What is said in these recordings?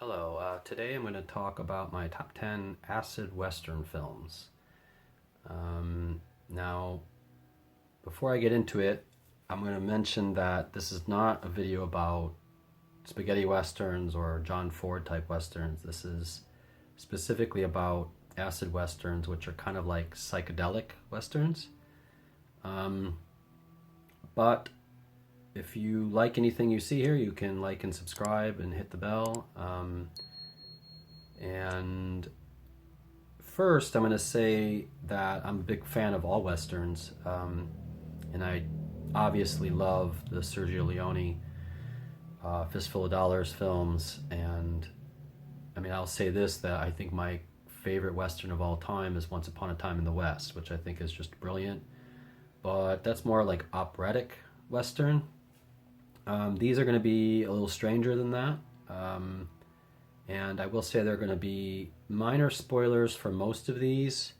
Hello, today I'm going to talk about my top 10 acid Western films. Now, before I get into it, I'm going to mention that this is not a video about spaghetti Westerns or John Ford type Westerns. This is specifically about acid Westerns, which are kind of like psychedelic Westerns. But if you like anything you see here, you can like and subscribe and hit the bell. And first, I'm going to say that I'm a big fan of all Westerns. And I obviously love the Sergio Leone Fistful of Dollars films. And I mean, I'll say this, that I think my favorite Western of all time is Once Upon a Time in the West, which I think is just brilliant. But that's more like operatic Western. These are going to be a little stranger than that. And I will say there are going to be minor spoilers for most of these.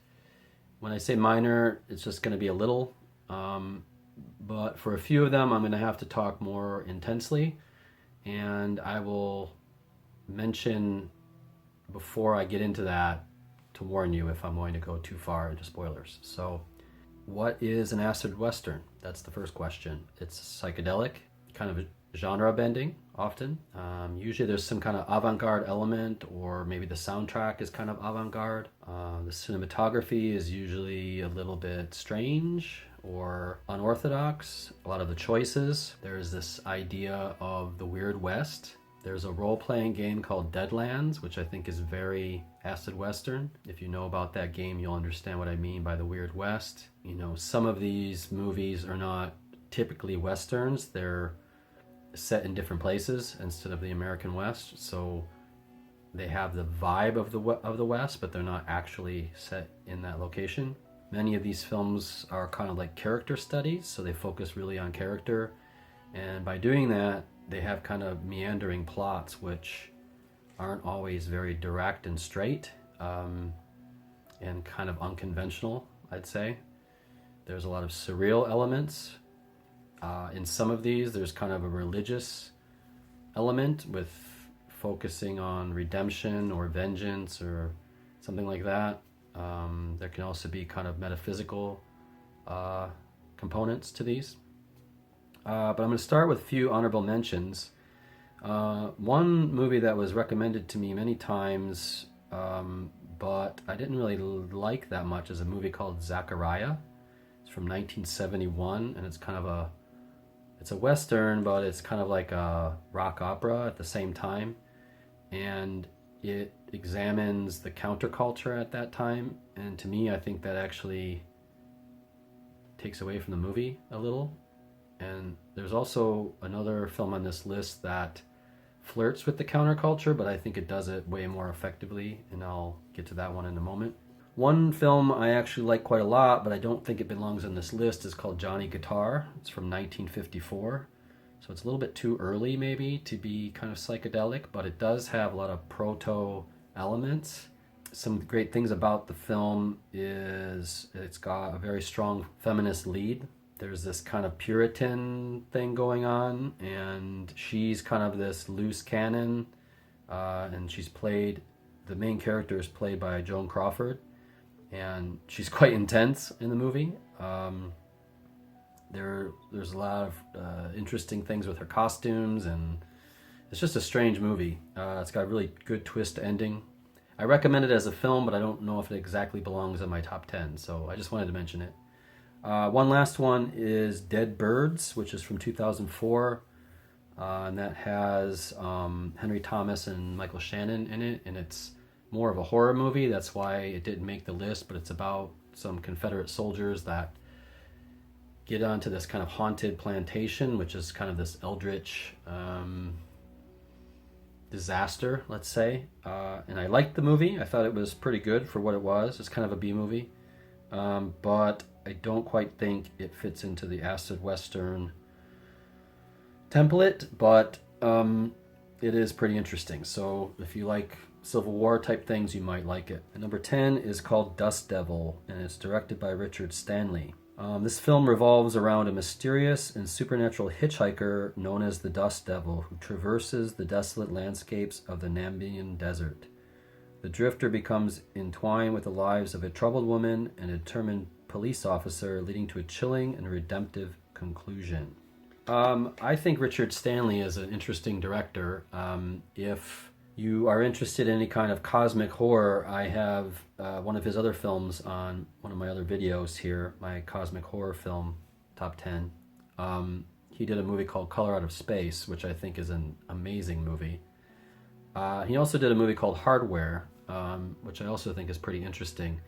When I say minor, it's just going to be a little. But for a few of them, I'm going to have to talk more intensely. And I will mention before I get into that to warn you if I'm going to go too far into spoilers. So, what is an acid Western? That's the first question. It's psychedelic, kind of genre bending often. Usually there's some kind of avant-garde element, or maybe the soundtrack is kind of avant-garde. The cinematography is usually a little bit strange or unorthodox. A lot of the choices. There's this idea of the Weird West. There's a role-playing game called Deadlands, which I think is very acid Western. If you know about that game, you'll understand what I mean by the Weird West. You know, some of these movies are not typically Westerns. They're set in different places instead of the American West. So they have the vibe of the West, but they're not actually set in that location. Many of these films are kind of like character studies, so they focus really on character. And by doing that, they have kind of meandering plots, which aren't always very direct and straight, and kind of unconventional, I'd say. There's a lot of surreal elements. In some of these, there's kind of a religious element with focusing on redemption or vengeance or something like that. There can also be kind of metaphysical components to these. But I'm going to start with a few honorable mentions. One movie that was recommended to me many times, but I didn't really like that much, is a movie called Zachariah. It's from 1971, and it's kind of it's a Western, but it's kind of like a rock opera at the same time. And it examines the counterculture at that time. And to me, I think that actually takes away from the movie a little. And there's also another film on this list that flirts with the counterculture, but I think it does it way more effectively, and I'll get to that one in a moment. One film I actually like quite a lot, but I don't think it belongs on this list, is called Johnny Guitar. It's from 1954. So it's a little bit too early maybe to be kind of psychedelic, but it does have a lot of proto elements. Some great things about the film is it's got a very strong feminist lead. There's this kind of Puritan thing going on, and she's kind of this loose cannon, and the main character is played by Joan Crawford, and she's quite intense in the movie. There's a lot of interesting things with her costumes, and it's just a strange movie. It's got a really good twist ending. I recommend it as a film, but I don't know if it exactly belongs in my top 10, so I just wanted to mention it. One last one is Dead Birds, which is from 2004, and that has Henry Thomas and Michael Shannon in it, and it's more of a horror movie. That's why it didn't make the list, but it's about some Confederate soldiers that get onto this kind of haunted plantation, which is kind of this eldritch disaster, let's say. And I liked the movie. I thought it was pretty good for what it was. It's kind of a B movie, but I don't quite think it fits into the acid Western template, but it is pretty interesting. So if you like Civil War type things, you might like it. And number 10 is called Dust Devil, and it's directed by Richard Stanley. This film revolves around a mysterious and supernatural hitchhiker known as the Dust Devil who traverses the desolate landscapes of the Namibian desert. The drifter becomes entwined with the lives of a troubled woman and a determined police officer, leading to a chilling and redemptive conclusion. I think Richard Stanley is an interesting director. If you are interested in any kind of cosmic horror, I have one of his other films on one of my other videos here, my cosmic horror film top 10. He did a movie called Color Out of Space, which I think is an amazing movie. He also did a movie called Hardware, which I also think is pretty interesting.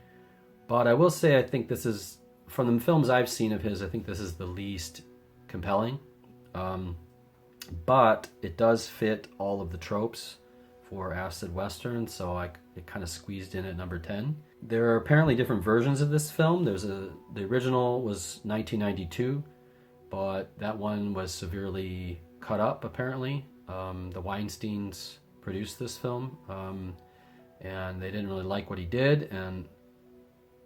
But I will say I think this is, from the films I've seen of his, I think this is the least compelling. But it does fit all of the tropes for acid western, so it kind of squeezed in at number 10. There are apparently different versions of this film. The original was 1992, but that one was severely cut up apparently. The Weinsteins produced this film, and they didn't really like what he did, and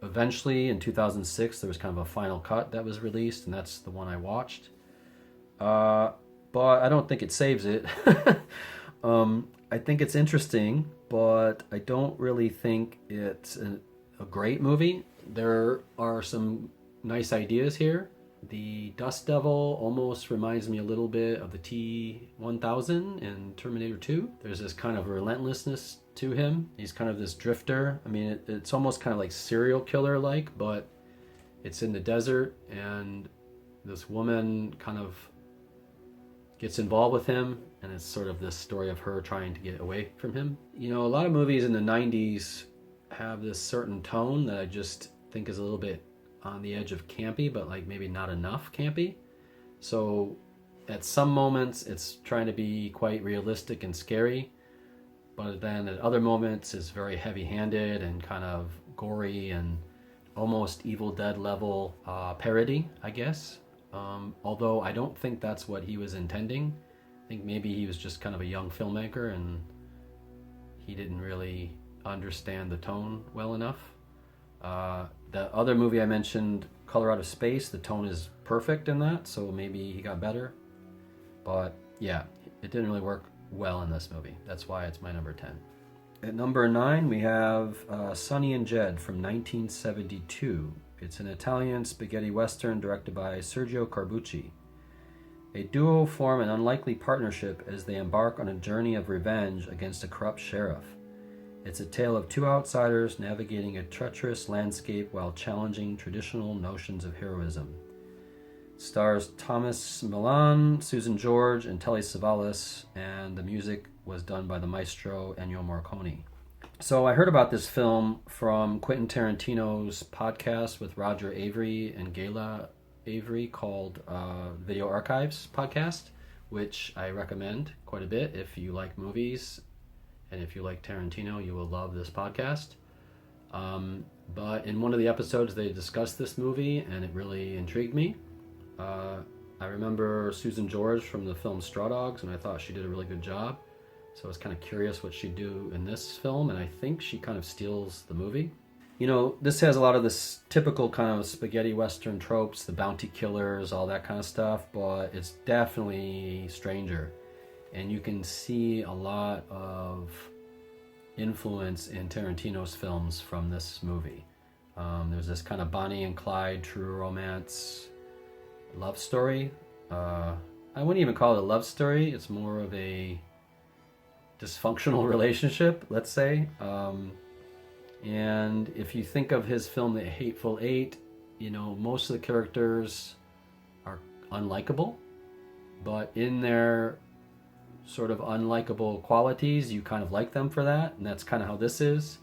eventually in 2006 there was kind of a final cut that was released, and that's the one I watched. But I don't think it saves it. I think it's interesting, but I don't really think it's a great movie. There are some nice ideas here. The Dust Devil almost reminds me a little bit of the T-1000 in Terminator 2. There's this kind of relentlessness to him. He's kind of this drifter. I mean, it's almost kind of like serial killer-like, but it's in the desert, and this woman kind of gets involved with him, and it's sort of this story of her trying to get away from him. You know, a lot of movies in the 90s have this certain tone that I just think is a little bit on the edge of campy, but like maybe not enough campy. So at some moments it's trying to be quite realistic and scary, but then at other moments it's very heavy-handed and kind of gory and almost Evil Dead level parody, I guess. Although I don't think that's what he was intending. I think maybe he was just kind of a young filmmaker and he didn't really understand the tone well enough. The other movie I mentioned, Color Out of Space, the tone is perfect in that, so maybe he got better. But yeah, it didn't really work well in this movie. That's why it's my number 10. At number 9, we have Sonny and Jed from 1972. It's an Italian spaghetti western directed by Sergio Corbucci. A duo form an unlikely partnership as they embark on a journey of revenge against a corrupt sheriff. It's a tale of two outsiders navigating a treacherous landscape while challenging traditional notions of heroism. It stars Thomas Milan, Susan George, and Telly Savalas, and the music was done by the maestro Ennio Morricone. So I heard about this film from Quentin Tarantino's podcast with Roger Avery and Gayla Avery called Video Archives Podcast, which I recommend quite a bit if you like movies. And if you like Tarantino, you will love this podcast. But in one of the episodes, they discussed this movie, and it really intrigued me. I remember Susan George from the film Straw Dogs, and I thought she did a really good job. So I was kind of curious what she'd do in this film, and I think she kind of steals the movie. You know, this has a lot of this typical kind of spaghetti western tropes, the bounty killers, all that kind of stuff, but it's definitely stranger. And you can see a lot of influence in Tarantino's films from this movie. There's this kind of Bonnie and Clyde true romance love story. I wouldn't even call it a love story. It's more of a dysfunctional relationship, let's say. And if you think of his film The Hateful Eight, you know, most of the characters are unlikable, but in their sort of unlikable qualities, you kind of like them for that, and that's kind of how this is.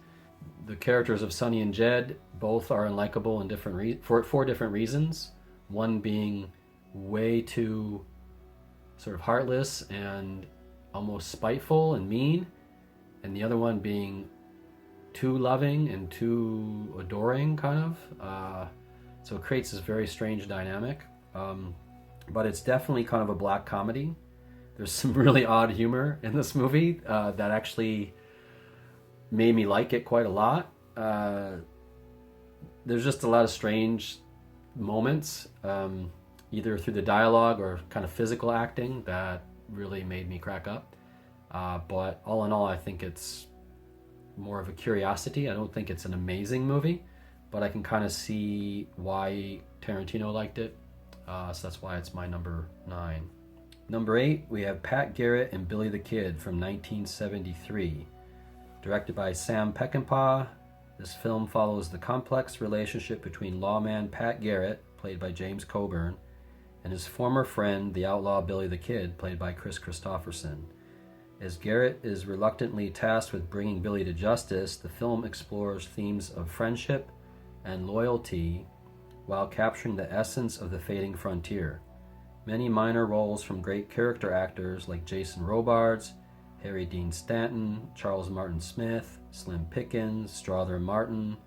The characters of Sonny and Jed both are unlikable in different for different reasons. One being way too sort of heartless and almost spiteful and mean, and the other one being too loving and too adoring, kind of. So it creates this very strange dynamic. But it's definitely kind of a black comedy. There's some really odd humor in this movie that actually made me like it quite a lot. There's just a lot of strange moments, either through the dialogue or kind of physical acting, that really made me crack up. But all in all, I think it's more of a curiosity. I don't think it's an amazing movie, but I can kind of see why Tarantino liked it. So that's why it's my number 9. Number 8, we have Pat Garrett and Billy the Kid from 1973. Directed by Sam Peckinpah, this film follows the complex relationship between lawman Pat Garrett, played by James Coburn, and his former friend, the outlaw Billy the Kid, played by Chris Christopherson. As Garrett is reluctantly tasked with bringing Billy to justice, the film explores themes of friendship and loyalty while capturing the essence of the fading frontier. Many minor roles from great character actors like Jason Robards, Harry Dean Stanton, Charles Martin Smith, Slim Pickens, Strother Martin,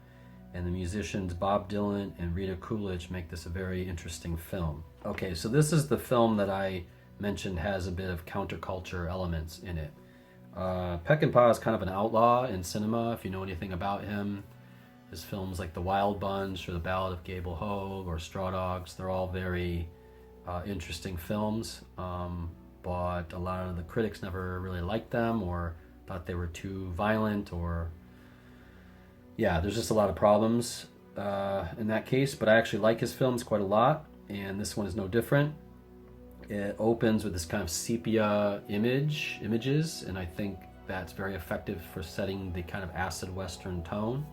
and the musicians Bob Dylan and Rita Coolidge make this a very interesting film. Okay, so this is the film that I mentioned has a bit of counterculture elements in it. Peckinpah is kind of an outlaw in cinema, if you know anything about him. His films like The Wild Bunch or The Ballad of Gable Hogue or Straw Dogs, they're all very interesting films, but a lot of the critics never really liked them or thought they were too violent, or there's just a lot of problems in that case. But I actually like his films quite a lot, and this one is no different. It opens with this kind of sepia images, and I think that's very effective for setting the kind of acid western tone.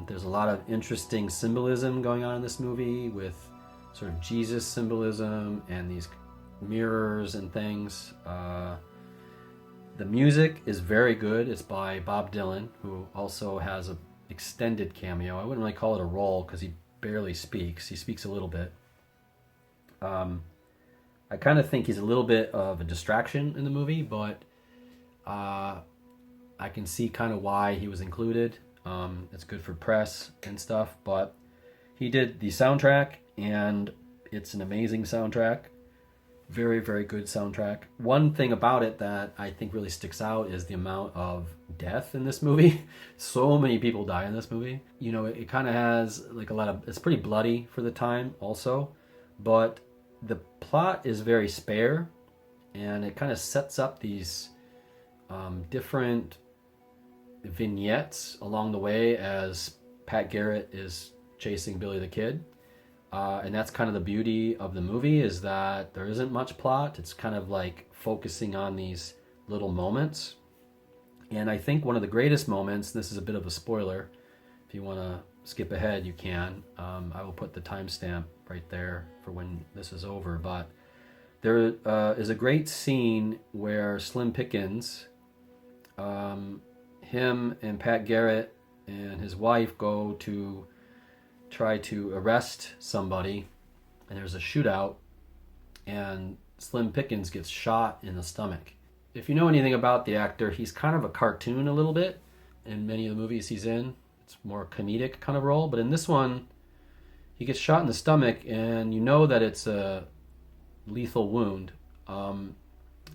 There's a lot of interesting symbolism going on in this movie, with sort of Jesus symbolism and these mirrors and things. The music is very good. It's by Bob Dylan, who also has an extended cameo. I wouldn't really call it a role because he barely speaks. He speaks a little bit. I kind of think he's a little bit of a distraction in the movie, but I can see kind of why he was included. It's good for press and stuff, but he did the soundtrack, and it's an amazing soundtrack. Very, very good soundtrack. One thing about it that I think really sticks out is the amount of death in this movie. So many people die in this movie. You know, it kind of has like a lot of, it's pretty bloody for the time also, but the plot is very spare, and it kind of sets up these different vignettes along the way as Pat Garrett is chasing Billy the Kid. And that's kind of the beauty of the movie, is that there isn't much plot. It's kind of like focusing on these little moments. And I think one of the greatest moments, this is a bit of a spoiler, if you want to skip ahead you can. I will put the timestamp right there for when this is over. But there is a great scene where Slim Pickens, him and Pat Garrett and his wife go to try to arrest somebody, and there's a shootout, and Slim Pickens gets shot in the stomach. If you know anything about the actor, he's kind of a cartoon a little bit in many of the movies he's in. It's more comedic kind of role, but in this one he gets shot in the stomach, and you know that it's a lethal wound,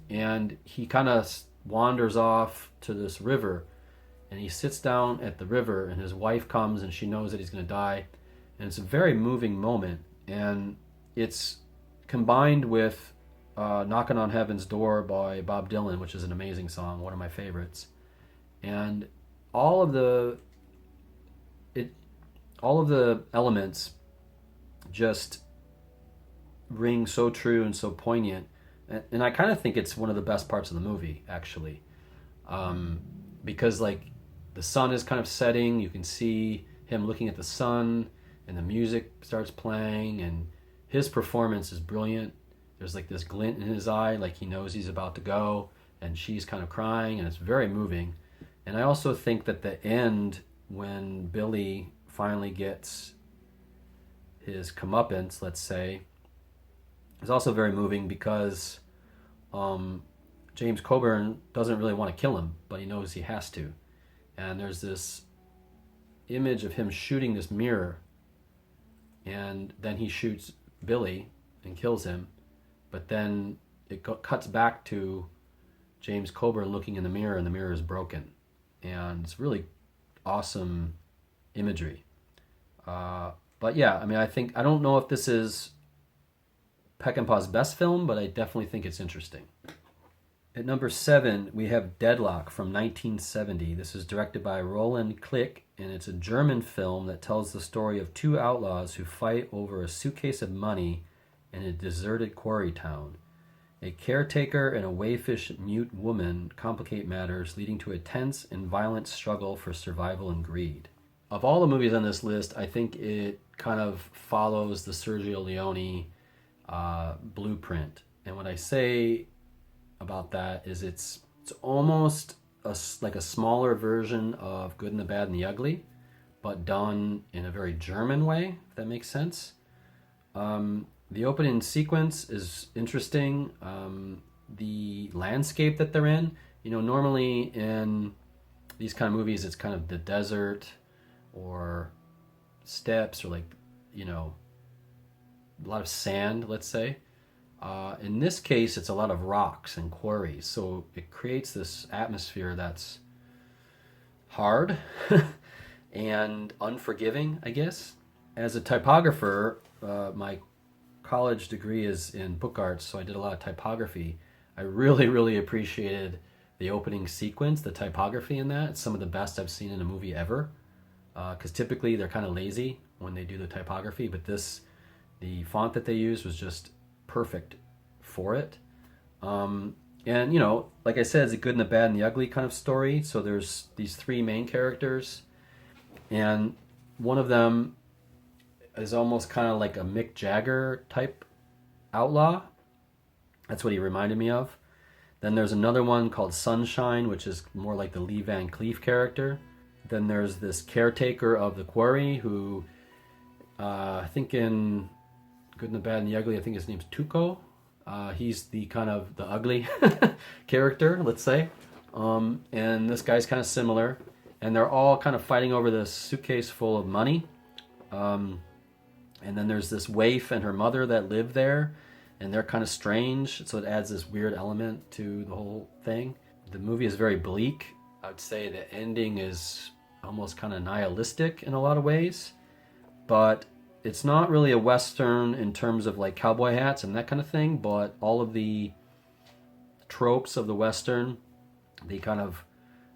and he kind of wanders off to this river, and he sits down at the river, and his wife comes, and she knows that he's going to die. And it's a very moving moment, and it's combined with Knocking on Heaven's Door by Bob Dylan, which is an amazing song, one of my favorites. And all of the elements just ring so true and so poignant. And I kind of think it's one of the best parts of the movie, actually. Because like the sun is kind of setting, you can see him looking at the sun, and the music starts playing, and his performance is brilliant. There's like this glint in his eye, like he knows he's about to go, and she's kind of crying, and it's very moving. And I also think that the end, when Billy finally gets his comeuppance, let's say, is also very moving, because James Coburn doesn't really want to kill him, but he knows he has to. And there's this image of him shooting this mirror, and then he shoots Billy and kills him, but then it cuts back to James Coburn looking in the mirror, and the mirror is broken. and it's really awesome imagery. But yeah, I mean, I don't know if this is Peckinpah's best film, but I definitely think it's interesting. At number 7, we have Deadlock from 1970. This is directed by Roland Klick, and it's a German film that tells the story of two outlaws who fight over a suitcase of money in a deserted quarry town. A caretaker and a wayfish mute woman complicate matters, leading to a tense and violent struggle for survival and greed. Of all the movies on this list, I think it kind of follows the Sergio Leone blueprint. And what I say about that is it's almost like a smaller version of Good and the Bad and the Ugly, but done in a very German way, if that makes sense. The opening sequence is interesting. The landscape that they're in, normally in these kind of movies, it's kind of the desert or steppes or like, a lot of sand, let's say. In this case, it's a lot of rocks and quarries, so it creates this atmosphere that's hard and unforgiving, I guess. As a typographer, my college degree is in book arts, so I did a lot of typography. I really, really appreciated the opening sequence, the typography in that. It's some of the best I've seen in a movie ever, because typically they're kind of lazy when they do the typography, but the font that they used was just perfect for it. And like I said, it's a good and the bad and the ugly kind of story. So there's these three main characters, and one of them is almost kind of like a Mick Jagger type outlaw. That's what he reminded me of. Then there's another one called Sunshine, which is more like the Lee Van Cleef character. Then there's this caretaker of the quarry who I think in Good and the Bad and the Ugly, I think his name's Tuco. He's the kind of the ugly character, let's say. And this guy's kind of similar. And they're all kind of fighting over this suitcase full of money. And then there's this waif and her mother that live there. And they're kind of strange. So it adds this weird element to the whole thing. The movie is very bleak. I would say the ending is almost kind of nihilistic in a lot of ways. But it's not really a Western in terms of like cowboy hats and that kind of thing, but all of the tropes of the Western, the kind of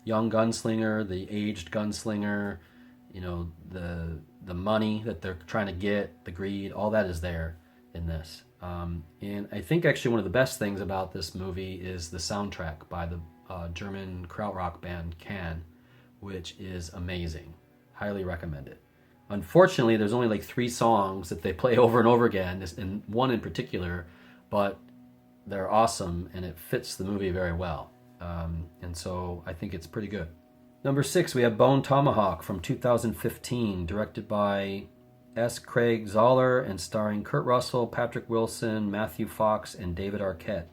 young gunslinger, the aged gunslinger, the money that they're trying to get, the greed, all that is there in this. And I think actually one of the best things about this movie is the soundtrack by the German krautrock band Can, which is amazing. Highly recommend it. Unfortunately, there's only like 3 songs that they play over and over again, and one in particular, but they're awesome and it fits the movie very well. And so I think it's pretty good. Number 6, we have Bone Tomahawk from 2015, directed by S. Craig Zoller and starring Kurt Russell, Patrick Wilson, Matthew Fox, and David Arquette.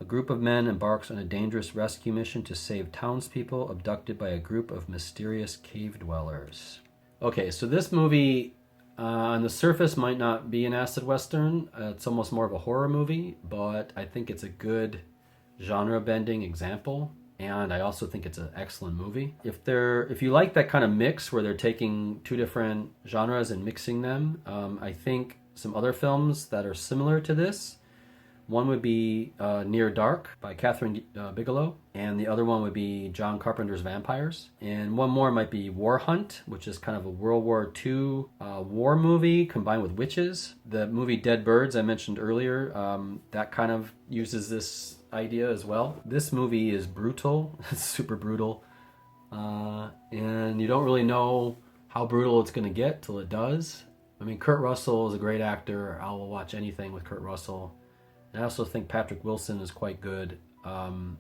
A group of men embarks on a dangerous rescue mission to save townspeople abducted by a group of mysterious cave dwellers. Okay, so this movie on the surface might not be an acid western. It's almost more of a horror movie, but I think it's a good genre-bending example, and I also think it's an excellent movie. If you like that kind of mix where they're taking 2 different genres and mixing them, I think some other films that are similar to this. One would be Near Dark by Catherine Bigelow, and the other one would be John Carpenter's Vampires. And one more might be War Hunt, which is kind of a World War II war movie combined with witches. The movie Dead Birds I mentioned earlier, that kind of uses this idea as well. This movie is brutal. It's super brutal. And you don't really know how brutal it's going to get till it does. I mean, Kurt Russell is a great actor. I will watch anything with Kurt Russell. I also think Patrick Wilson is quite good. And,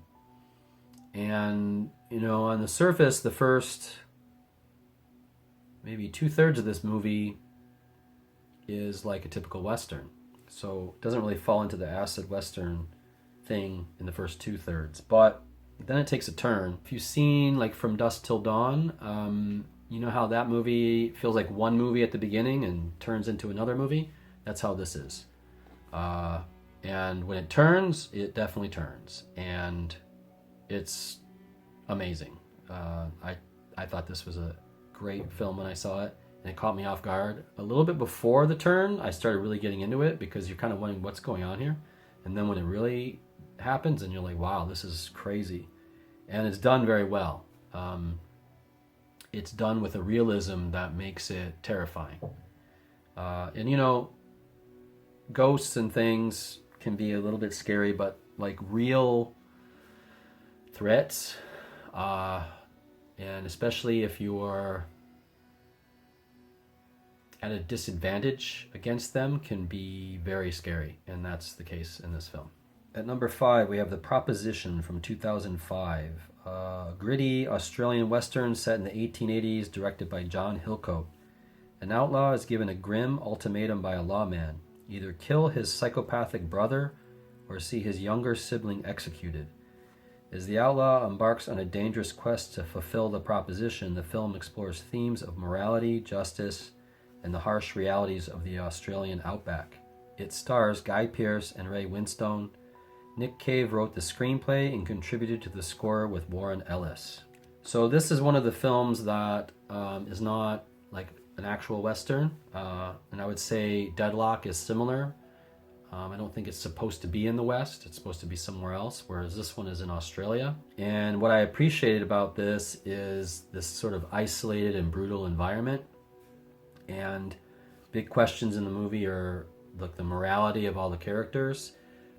on the surface, the first maybe 2/3 of this movie is like a typical Western. So it doesn't really fall into the acid Western thing in the first 2/3. But then it takes a turn. If you've seen like From Dusk Till Dawn, you know how that movie feels like one movie at the beginning and turns into another movie? That's how this is. And when it turns, it definitely turns. And it's amazing. I thought this was a great film when I saw it, and it caught me off guard. A little bit before the turn, I started really getting into it because you're kind of wondering what's going on here. And then when it really happens and you're like, wow, this is crazy. And it's done very well. It's done with a realism that makes it terrifying. And you know, ghosts and things can be a little bit scary, but like real threats, and especially if you are at a disadvantage against them, can be very scary, and that's the case in this film. At number 5, we have The Proposition from 2005, a gritty Australian western set in the 1880s, directed by John Hillcoat. An outlaw is given a grim ultimatum by a lawman: either kill his psychopathic brother or see his younger sibling executed. As the outlaw embarks on a dangerous quest to fulfill the proposition, the film explores themes of morality, justice, and the harsh realities of the Australian outback. It stars Guy Pearce and Ray Winstone. Nick Cave wrote the screenplay and contributed to the score with Warren Ellis. So this is one of the films that is not like an actual Western, and I would say Deadlock is similar. I don't think it's supposed to be in the West. It's supposed to be somewhere else, whereas this one is in Australia. And what I appreciated about this is this sort of isolated and brutal environment. And big questions in the movie are like the morality of all the characters,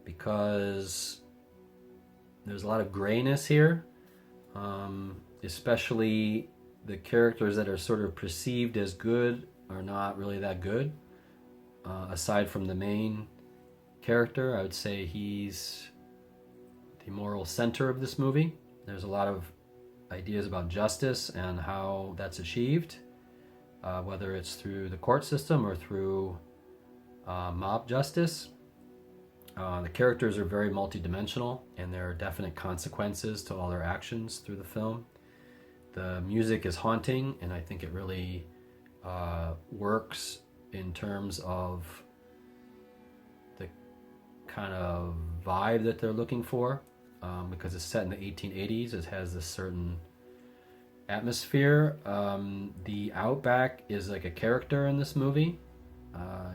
because there's a lot of grayness here, especially the characters that are sort of perceived as good are not really that good. Aside from the main character, I would say he's the moral center of this movie. There's a lot of ideas about justice and how that's achieved, whether it's through the court system or through mob justice. The characters are very multidimensional, and there are definite consequences to all their actions through the film. The music is haunting, and I think it really works in terms of the kind of vibe that they're looking for, because it's set in the 1880s. It has this certain atmosphere. The outback is like a character in this movie.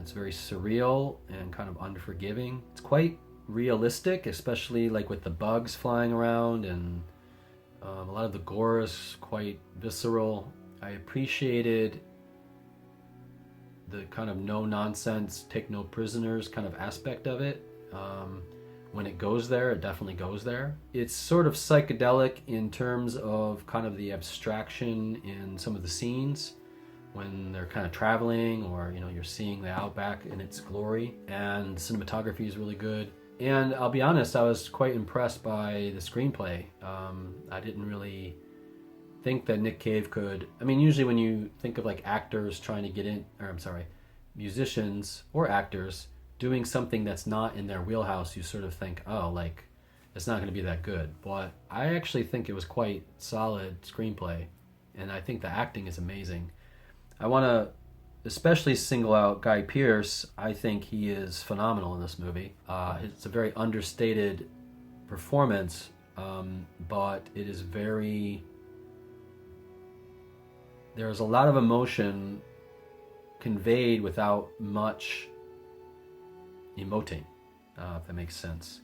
It's very surreal and kind of unforgiving. It's quite realistic, especially like with the bugs flying around, and a lot of the gore is quite visceral. I appreciated the kind of no nonsense, take no prisoners kind of aspect of it. When it goes there, it definitely goes there. It's sort of psychedelic in terms of kind of the abstraction in some of the scenes when they're kind of traveling, or you know, you're seeing the outback in its glory, and cinematography is really good. And I'll be honest, I was quite impressed by the screenplay. I didn't really think that Nick Cave could. I mean, usually when you think of like actors trying to get in, or I'm sorry, musicians or actors doing something that's not in their wheelhouse, you sort of think, oh, like it's not going to be that good. But I actually think it was quite solid screenplay, and I think the acting is amazing. I want to especially single out Guy Pearce. I think he is phenomenal in this movie. It's a very understated performance, but it is very... There's a lot of emotion conveyed without much emoting, if that makes sense.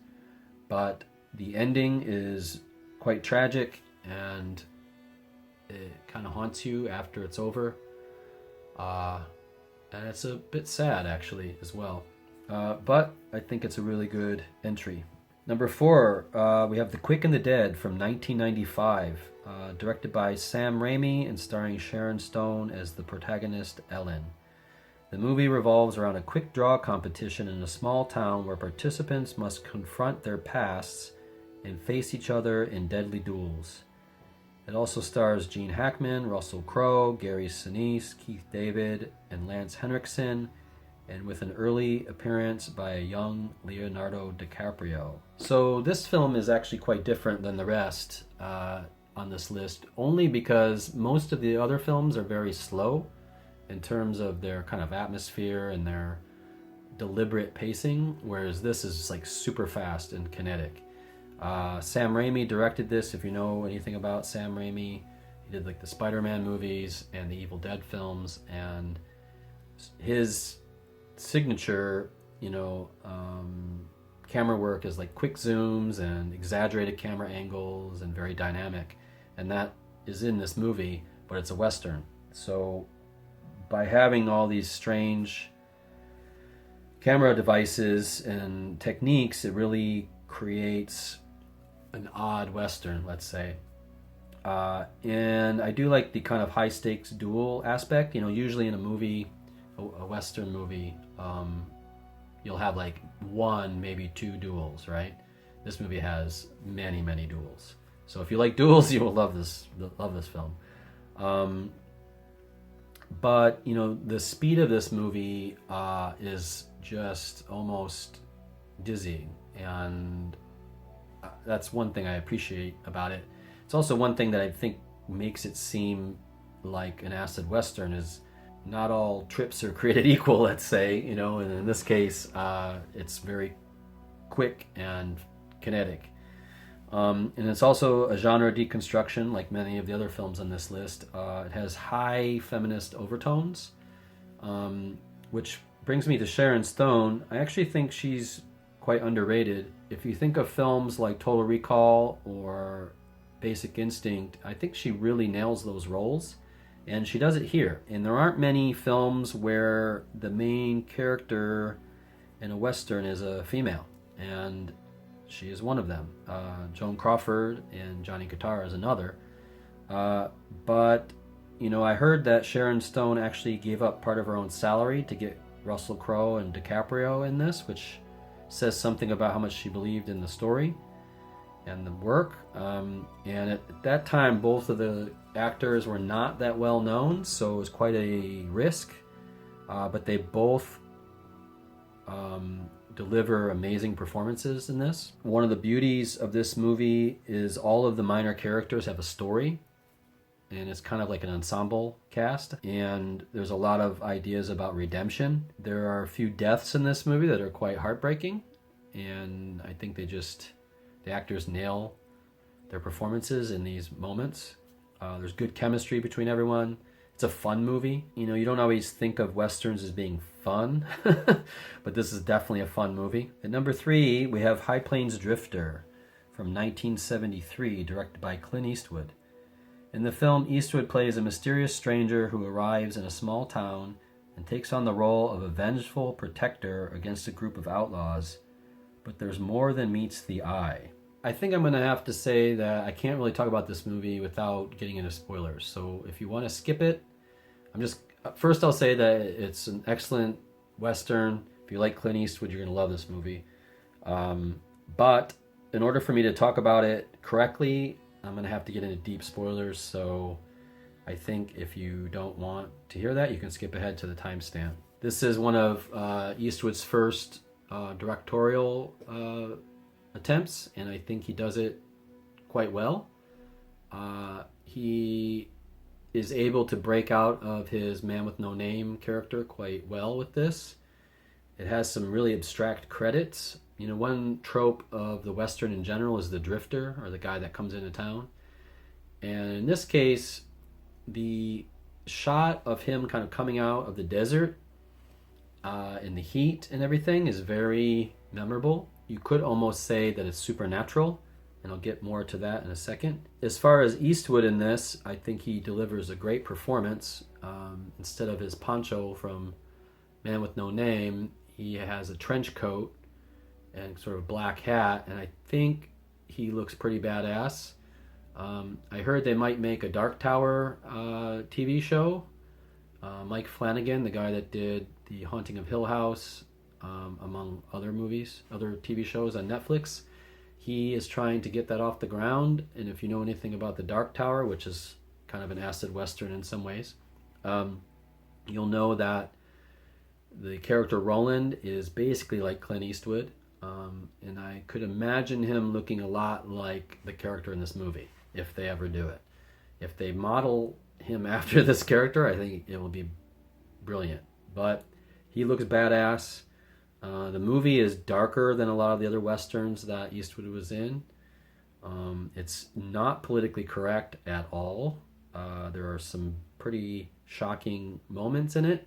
But the ending is quite tragic, and it kind of haunts you after it's over. And it's a bit sad, actually, as well. But I think it's a really good entry. Number 4, we have The Quick and the Dead from 1995, directed by Sam Raimi and starring Sharon Stone as the protagonist, Ellen. The movie revolves around a quick draw competition in a small town where participants must confront their pasts and face each other in deadly duels. It also stars Gene Hackman, Russell Crowe, Gary Sinise, Keith David, and Lance Henriksen, and with an early appearance by a young Leonardo DiCaprio. So this film is actually quite different than the rest on this list, only because most of the other films are very slow in terms of their kind of atmosphere and their deliberate pacing, whereas this is like super fast and kinetic. Sam Raimi directed this. If you know anything about Sam Raimi, he did like the Spider-Man movies and the Evil Dead films, and his signature, camera work is like quick zooms and exaggerated camera angles and very dynamic, and that is in this movie, but it's a Western. So by having all these strange camera devices and techniques, it really creates an odd Western, let's say. And I do like the kind of high stakes duel aspect. Usually in a movie, a Western movie, you'll have like one, maybe two duels, right? This movie has many, many duels. So if you like duels, you will love this film. But the speed of this movie is just almost dizzying, and that's one thing I appreciate about it. It's also one thing that I think makes it seem like an acid Western is not all trips are created equal, let's say, and in this case, it's very quick and kinetic. And it's also a genre deconstruction, like many of the other films on this list. It has high feminist overtones, which brings me to Sharon Stone. I actually think she's quite underrated. If you think of films like Total Recall or Basic Instinct, I think she really nails those roles. And she does it here. And there aren't many films where the main character in a Western is a female. And she is one of them. Joan Crawford and Johnny Guitar is another. But, I heard that Sharon Stone actually gave up part of her own salary to get Russell Crowe and DiCaprio in this, which says something about how much she believed in the story and the work. And at that time, both of the actors were not that well known, so it was quite a risk. But they both deliver amazing performances in this. One of the beauties of this movie is all of the minor characters have a story, and it's kind of like an ensemble cast, and there's a lot of ideas about redemption. There are a few deaths in this movie that are quite heartbreaking, and I think the actors nail their performances in these moments. There's good chemistry between everyone. It's a fun movie. You don't always think of Westerns as being fun, but this is definitely a fun movie. At number 3, we have High Plains Drifter from 1973, directed by Clint Eastwood. In the film, Eastwood plays a mysterious stranger who arrives in a small town and takes on the role of a vengeful protector against a group of outlaws. But there's more than meets the eye. I think I'm going to have to say that I can't really talk about this movie without getting into spoilers. So if you want to skip it, first I'll say that it's an excellent Western. If you like Clint Eastwood, you're going to love this movie. But in order for me to talk about it correctly, I'm going to have to get into deep spoilers. So I think if you don't want to hear that, you can skip ahead to the timestamp. This is one of Eastwood's first directorial attempts, and I think he does it quite well. He is able to break out of his man with no name character quite well with this. It has some really abstract credits. One trope of the Western in general is the drifter, or the guy that comes into town. And in this case, the shot of him kind of coming out of the desert in the heat and everything is very memorable. You could almost say that it's supernatural, and I'll get more to that in a second. As far as Eastwood in this, I think he delivers a great performance. Instead of his poncho from Man with No Name, he has a trench coat and sort of black hat, and I think he looks pretty badass. I heard they might make a Dark Tower TV show. Mike Flanagan, the guy that did The Haunting of Hill House, among other movies, other TV shows on Netflix, he is trying to get that off the ground. And if you know anything about the Dark Tower, which is kind of an acid Western in some ways, you'll know that the character Roland is basically like Clint Eastwood. And I could imagine him looking a lot like the character in this movie, if they ever do it. If they model him after this character, I think it will be brilliant. But he looks badass. The movie is darker than a lot of the other Westerns that Eastwood was in. It's not politically correct at all. There are some pretty shocking moments in it.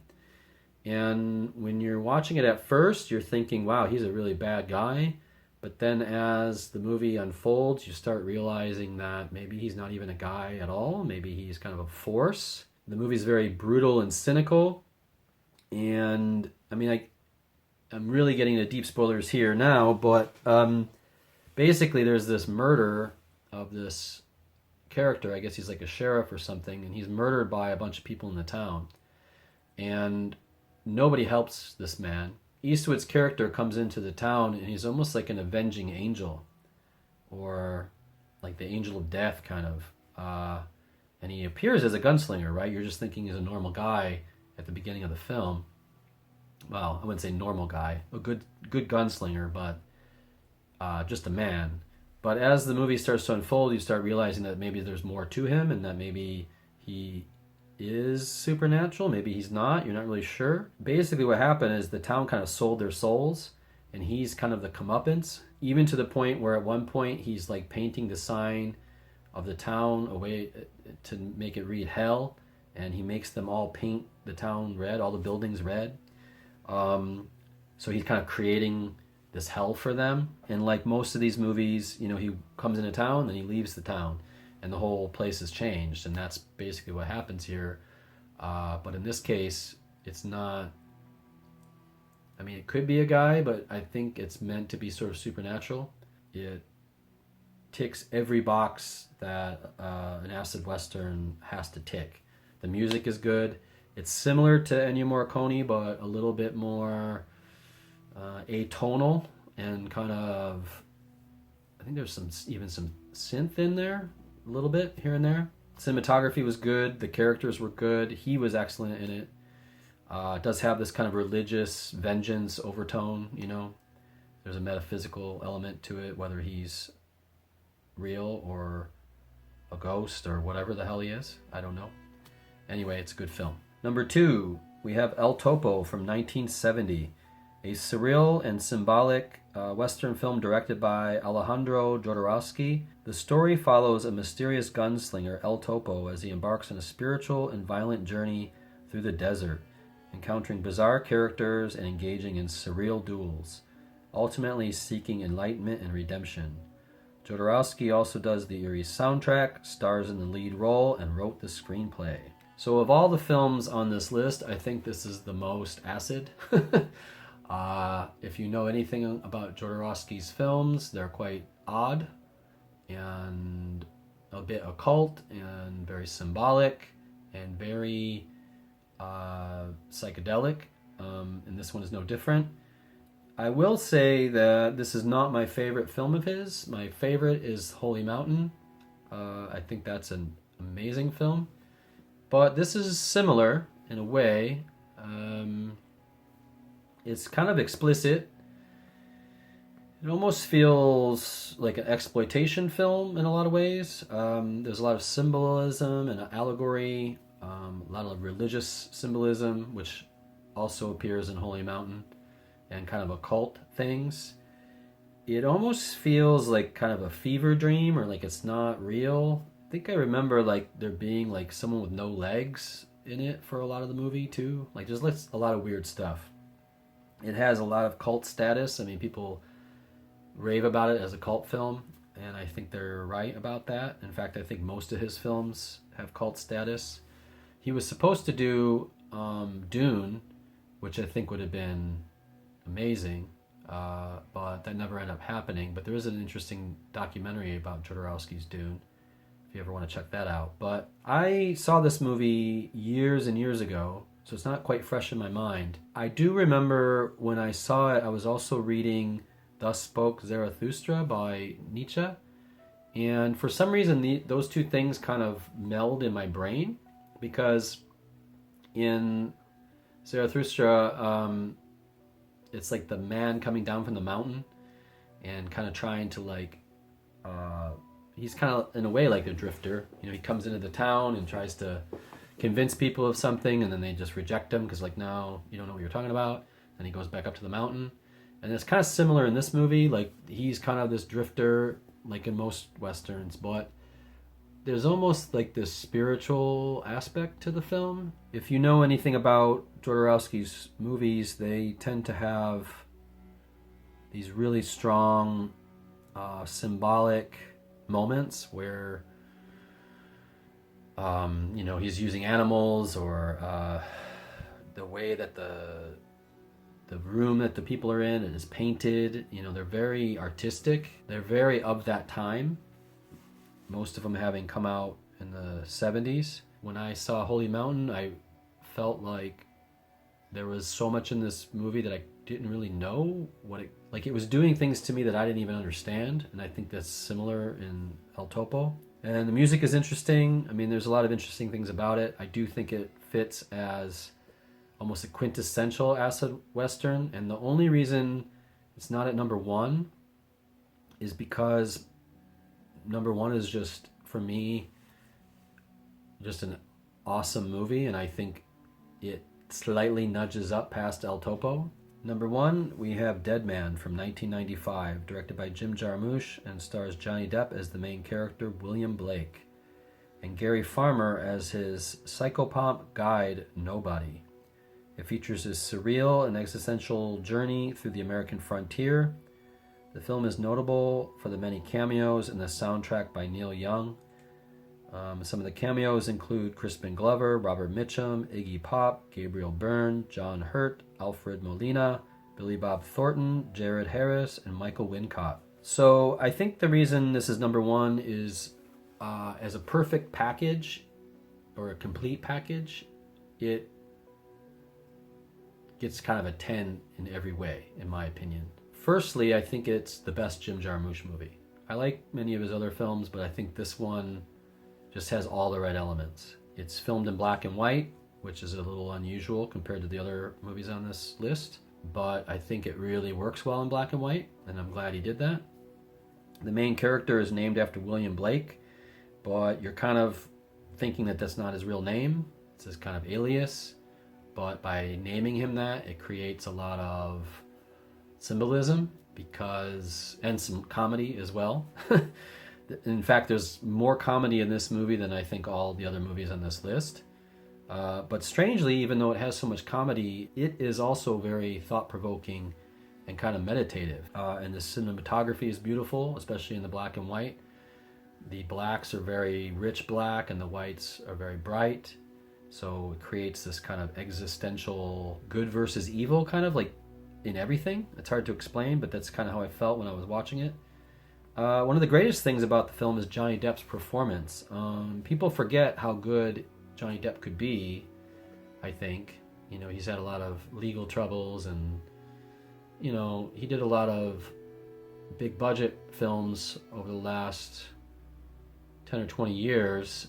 And when you're watching it at first, you're thinking, wow, he's a really bad guy. But then as the movie unfolds, you start realizing that maybe he's not even a guy at all. Maybe he's kind of a force. The movie's very brutal and cynical. And I mean, I'm really getting into deep spoilers here now, but basically there's this murder of this character. I guess he's like a sheriff or something, and he's murdered by a bunch of people in the town. And nobody helps this man. Eastwood's character comes into the town, and he's almost like an avenging angel, or like the angel of death, kind of. And he appears as a gunslinger, right? You're just thinking he's a normal guy at the beginning of the film. Well, I wouldn't say normal guy, a good gunslinger, but just a man. But as the movie starts to unfold, you start realizing that maybe there's more to him, and that maybe he is supernatural, maybe he's not. You're not really sure. Basically what happened is the town kind of sold their souls, and he's kind of the comeuppance, even to the point where at one point he's like painting the sign of the town away to make it read hell, and he makes them all paint the town red, all the buildings red. So he's kind of creating this hell for them. And like most of these movies, you know, he comes into town, then he leaves the town, and the whole place has changed, and that's basically what happens here. But in this case, it's not. I mean, it could be a guy, but I think it's meant to be sort of supernatural. It ticks every box that an acid western has to tick. The music is good. It's similar to Ennio Morricone, but a little bit more atonal and kind of. I think there's even some synth in there. A little bit here and there. Cinematography was good. The characters were good. He was excellent in it. It does have this kind of religious vengeance overtone, you know. There's a metaphysical element to it, whether he's real or a ghost or whatever the hell he is. I don't know. Anyway, it's a good film. Number 2, we have El Topo from 1970. A surreal and symbolic Western film directed by Alejandro Jodorowsky. The story follows a mysterious gunslinger, El Topo, as he embarks on a spiritual and violent journey through the desert, encountering bizarre characters and engaging in surreal duels, ultimately seeking enlightenment and redemption. Jodorowsky also does the eerie soundtrack, stars in the lead role, and wrote the screenplay. So of all the films on this list, I think this is the most acid. If you know anything about Jodorowsky's films, they're quite odd and a bit occult and very symbolic and very psychedelic, and this one is no different. I will say that this is not my favorite film of his. My favorite is Holy Mountain. I think that's an amazing film. But this is similar in a way. It's kind of explicit. It almost feels like an exploitation film in a lot of ways. There's a lot of symbolism and allegory, a lot of religious symbolism, which also appears in Holy Mountain, and kind of occult things. It almost feels like kind of a fever dream, or like it's not real. I think I remember like there being like someone with no legs in it for a lot of the movie too. Like there's a lot of weird stuff. It has a lot of cult status. I mean, people rave about it as a cult film, and I think they're right about that. In fact, I think most of his films have cult status. He was supposed to do Dune, which I think would have been amazing, but that never ended up happening. But there is an interesting documentary about Jodorowsky's Dune, if you ever want to check that out. But I saw this movie years and years ago, so it's not quite fresh in my mind. I do remember when I saw it, I was also reading Thus Spoke Zarathustra by Nietzsche. And for some reason, those two things kind of meld in my brain, because in Zarathustra, it's like the man coming down from the mountain and kind of trying to like, he's kind of in a way like a drifter. You know, he comes into the town and tries to convince people of something, and then they just reject him because like, no, you don't know what you're talking about. And he goes back up to the mountain. And it's kind of similar in this movie. Like he's kind of this drifter like in most westerns, but there's almost like this spiritual aspect to the film. If you know anything about Jodorowsky's movies, they tend to have these really strong symbolic moments where he's using animals, or the way that the room that the people are in is painted. They're very artistic. They're very of that time. Most of them having come out in the 70s. When I saw Holy Mountain, I felt like there was so much in this movie that I didn't really know what it was doing things to me that I didn't even understand. And I think that's similar in El Topo. And the music is interesting. I mean, there's a lot of interesting things about it. I do think it fits as almost a quintessential acid western. And the only reason it's not at number one is because number one is just, for me, just an awesome movie, and I think it slightly nudges up past El Topo. Number one, we have Dead Man from 1995, directed by Jim Jarmusch, and stars Johnny Depp as the main character, William Blake, and Gary Farmer as his psychopomp guide, Nobody. It features his surreal and existential journey through the American frontier. The film is notable for the many cameos and the soundtrack by Neil Young. Some of the cameos include Crispin Glover, Robert Mitchum, Iggy Pop, Gabriel Byrne, John Hurt, Alfred Molina, Billy Bob Thornton, Jared Harris, and Michael Wincott. So I think the reason this is number one is as a perfect package, or a complete package, it gets kind of a 10 in every way, in my opinion. Firstly, I think it's the best Jim Jarmusch movie. I like many of his other films, but I think this one just has all the right elements. It's filmed in black and white, which is a little unusual compared to the other movies on this list, but I think it really works well in black and white, and I'm glad he did that. The main character is named after William Blake, but you're kind of thinking that that's not his real name. It's his kind of alias, but by naming him that, it creates a lot of symbolism, and some comedy as well. In fact, there's more comedy in this movie than I think all the other movies on this list. But strangely, even though it has so much comedy, it is also very thought-provoking and kind of meditative. And the cinematography is beautiful, especially in the black and white. The blacks are very rich black and the whites are very bright. So it creates this kind of existential good versus evil, kind of like in everything. It's hard to explain, but that's kind of how I felt when I was watching it. One of the greatest things about the film is Johnny Depp's performance. People forget how good Johnny Depp could be, I think. He's had a lot of legal troubles, and, he did a lot of big budget films over the last 10 or 20 years.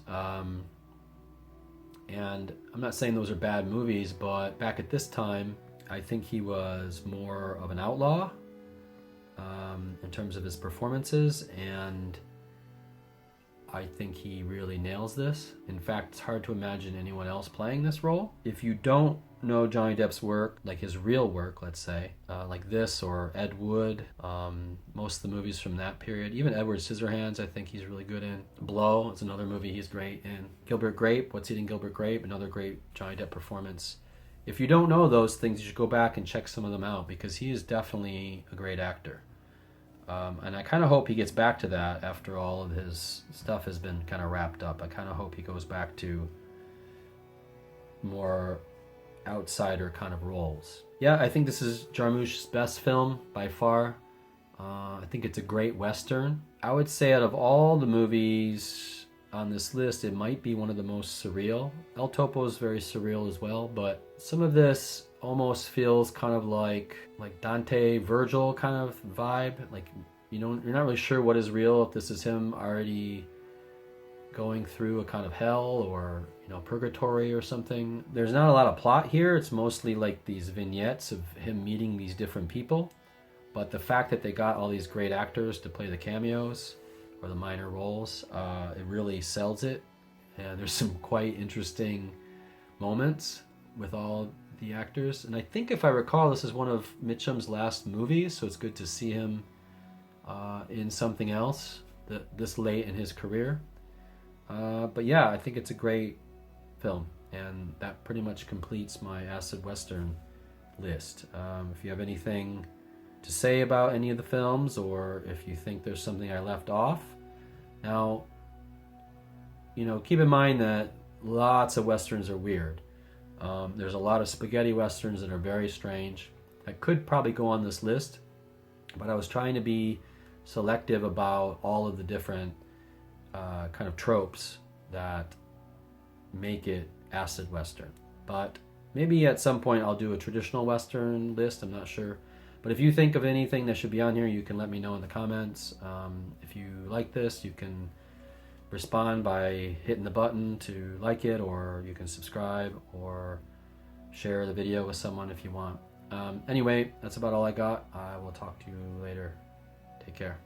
And I'm not saying those are bad movies, but back at this time, I think he was more of an outlaw in terms of his performances, and I think he really nails this. In fact, it's hard to imagine anyone else playing this role. If you don't know Johnny Depp's work, like his real work, let's say, like this or Ed Wood, most of the movies from that period, even Edward Scissorhands, I think he's really good in. Blow is another movie he's great in. Gilbert Grape, What's Eating Gilbert Grape, another great Johnny Depp performance. If you don't know those things, you should go back and check some of them out, because he is definitely a great actor. And I kind of hope he gets back to that after all of his stuff has been kind of wrapped up. I kind of hope he goes back to more outsider kind of roles. Yeah, I think this is Jarmusch's best film by far. I think it's a great Western. I would say out of all the movies on this list, it might be one of the most surreal. El Topo is very surreal as well, but some of this almost feels kind of like Dante, Virgil kind of vibe. Like, you're not really sure what is real, if this is him already going through a kind of hell or, purgatory or something. There's not a lot of plot here. It's mostly like these vignettes of him meeting these different people. But the fact that they got all these great actors to play the cameos or the minor roles, it really sells it. And there's some quite interesting moments with all the actors. And I think, if I recall, this is one of Mitchum's last movies, so it's good to see him in something else this late in his career. But yeah, I think it's a great film, and that pretty much completes my acid western list. If you have anything to say about any of the films, or if you think there's something I left off. Now, keep in mind that lots of westerns are weird. There's a lot of spaghetti westerns that are very strange. I could probably go on this list, but I was trying to be selective about all of the different kind of tropes that make it acid western. But maybe at some point I'll do a traditional western list, I'm not sure. But if you think of anything that should be on here, you can let me know in the comments. If you like this, you can respond by hitting the button to like it, or you can subscribe or share the video with someone if you want. Anyway, that's about all I got. I will talk to you later. Take care.